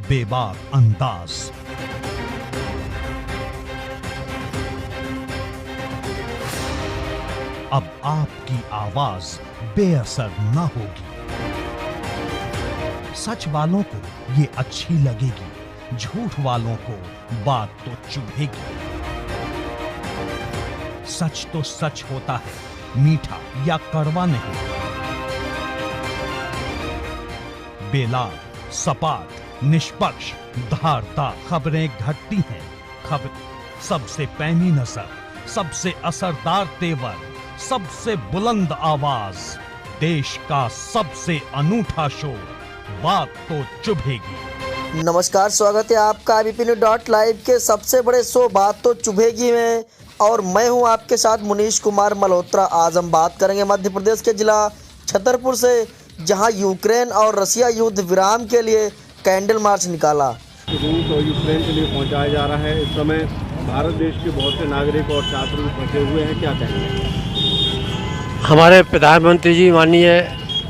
बेबाक अंदाज। अब आपकी आवाज बेअसर न होगी। सच वालों को ये अच्छी लगेगी, झूठ वालों को बात तो चुभेगी। सच तो सच होता है, मीठा या कड़वा नहीं। बेलाग, सपाट, निष्पक्ष, धारदार खबरें घटती हैं। खबर सबसे पैनी नजर, सबसे असरदार तेवर, सबसे बुलंद आवाज, देश का सबसे अनूठा शो, बात तो चुभेगी। नमस्कार, स्वागत है आपका ABP.Live के सबसे बड़े शो बात तो चुभेगी में, और मैं हूं आपके साथ मुनीश कुमार मल्होत्रा। आज हम बात करेंगे मध्य प्रदेश के जिला छतरपुर से, जहां यूक्रेन और रसिया युद्ध विराम के लिए कैंडल मार्च निकाला। रूस और यूक्रेन के लिए पहुंचाया जा रहा है। इस समय भारत देश के बहुत से नागरिक और छात्र भी फंसे हुए हैं, क्या कहेंगे? हमारे प्रधानमंत्री जी माननीय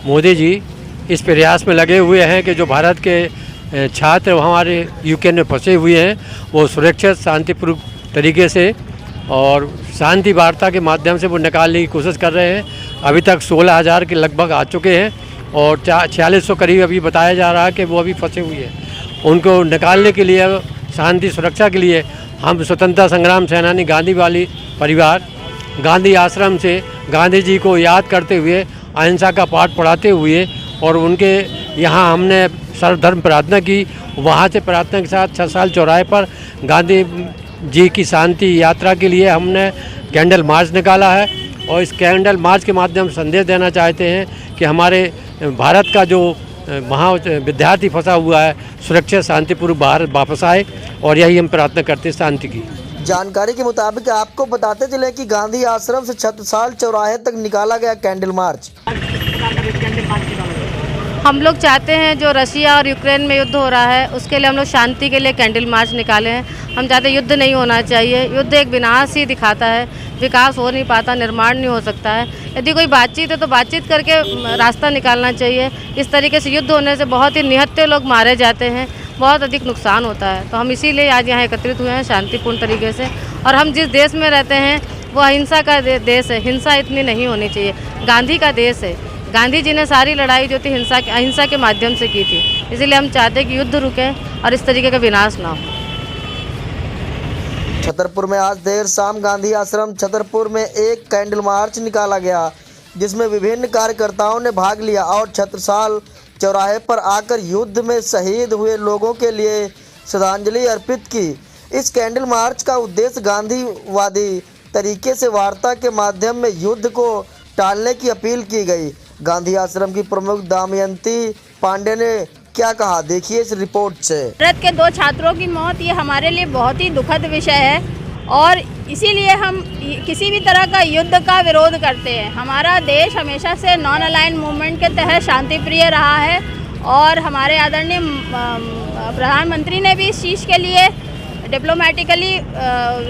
मोदी जी इस प्रयास में लगे हुए हैं कि जो भारत के छात्र हमारे यूक्रेन में फंसे हुए हैं वो सुरक्षित शांतिपूर्ण तरीके से और शांति वार्ता के माध्यम से वो निकालने की कोशिश कर रहे हैं। अभी तक 16,000 के लगभग आ चुके हैं और 4600 करीब अभी बताया जा रहा है कि वो अभी फंसे हुए हैं। उनको निकालने के लिए, शांति सुरक्षा के लिए हम स्वतंत्रता संग्राम सेनानी गांधी वाली परिवार गांधी आश्रम से गांधी जी को याद करते हुए अहिंसा का पाठ पढ़ाते हुए और उनके यहाँ हमने सर्वधर्म प्रार्थना की। वहाँ से प्रार्थना के साथ 6 साल चौराहे पर गांधी जी की शांति यात्रा के लिए हमने कैंडल मार्च निकाला है और इस कैंडल मार्च के माध्यम से संदेश देना चाहते हैं कि हमारे भारत का जो वहाँ विद्यार्थी फंसा हुआ है सुरक्षित शांतिपूर्वक भारत वापस आए, और यही हम प्रार्थना करते हैं शांति की। जानकारी के मुताबिक आपको बताते चले कि गांधी आश्रम से छत्रसाल चौराहे तक निकाला गया कैंडल मार्च। हम लोग चाहते हैं जो रशिया और यूक्रेन में युद्ध हो रहा है उसके लिए हम लोग शांति के लिए कैंडल मार्च निकाले हैं। हम चाहते हैं युद्ध नहीं होना चाहिए। युद्ध एक विनाश ही दिखाता है, विकास हो नहीं पाता, निर्माण नहीं हो सकता है। यदि कोई बातचीत है तो बातचीत करके रास्ता निकालना चाहिए। इस तरीके से युद्ध होने से बहुत ही निहत्थे लोग मारे जाते हैं, बहुत अधिक नुकसान होता है। तो हम इसीलिए आज यहाँ एकत्रित हुए हैं शांतिपूर्ण तरीके से। और हम जिस देश में रहते हैं वो अहिंसा का देश है, हिंसा इतनी नहीं होनी चाहिए। गांधी का देश है, गांधी जी ने सारी लड़ाई जो थी अहिंसा के माध्यम से की थी। इसीलिए हम चाहते हैं कि युद्ध रुके और इस तरीके का विनाश ना हो। छतरपुर में आज देर शाम गांधी आश्रम छतरपुर में एक कैंडल मार्च निकाला गया, जिसमें विभिन्न कार्यकर्ताओं ने भाग लिया और छत्रसाल चौराहे पर आकर युद्ध में शहीद हुए लोगों के लिए श्रद्धांजलि अर्पित की। इस कैंडल मार्च का उद्देश्य गांधीवादी तरीके से वार्ता के माध्यम में युद्ध को टालने की अपील की गई। गांधी आश्रम की प्रमुख दमयंती पांडे ने क्या कहा, देखिए इस रिपोर्ट से। भारत के 2 छात्रों की मौत ये हमारे लिए बहुत ही दुखद विषय है और इसीलिए हम किसी भी तरह का युद्ध का विरोध करते हैं। हमारा देश हमेशा से नॉन अलाइन मूवमेंट के तहत शांति प्रिय रहा है और हमारे आदरणीय प्रधानमंत्री ने भी इस चीज़ के लिए डिप्लोमेटिकली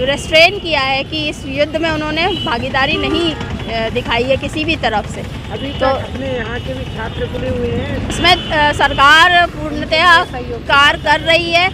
रेस्ट्रेन किया है कि इस युद्ध में उन्होंने भागीदारी नहीं दिखाई है किसी भी तरफ से। अभी तो अपने यहाँ के भी छात्र खुले हुए हैं, इसमें सरकार पूर्णतः कार्य कर रही है,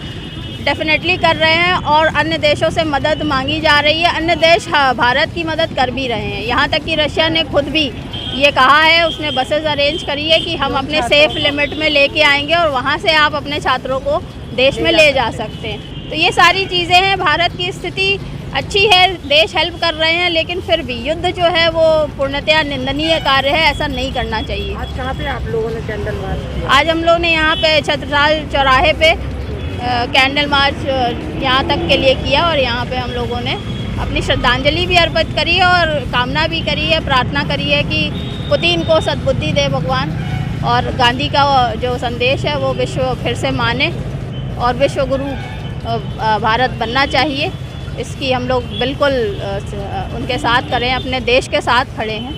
डेफिनेटली कर रहे हैं और अन्य देशों से मदद मांगी जा रही है। अन्य देश भारत की मदद कर भी रहे हैं। यहाँ तक कि रशिया ने खुद भी ये कहा है, उसने बसेस अरेंज करी है कि हम अपने सेफ लिमिट में लेके आएंगे और वहाँ से आप अपने छात्रों को देश में ले जा सकते हैं। तो ये सारी चीज़ें हैं। भारत की स्थिति अच्छी है, देश हेल्प कर रहे हैं, लेकिन फिर भी युद्ध जो है वो पूर्णतया निंदनीय कार्य है, ऐसा नहीं करना चाहिए। आज कहाँ पे आप लोगों ने कैंडल मार्च किया? आज हम लोग ने यहाँ पे छत्रसाल चौराहे पे कैंडल मार्च यहाँ तक के लिए किया और यहाँ पे हम लोगों ने अपनी श्रद्धांजलि भी अर्पित करी है और कामना भी करी है, प्रार्थना करी है कि पुतिन को सद्बुद्धि दे भगवान और गांधी का जो संदेश है वो विश्व फिर से माने और विश्व गुरु भारत बनना चाहिए। इसकी हम लोग बिल्कुल उनके साथ करें, अपने देश के साथ खड़े हैं।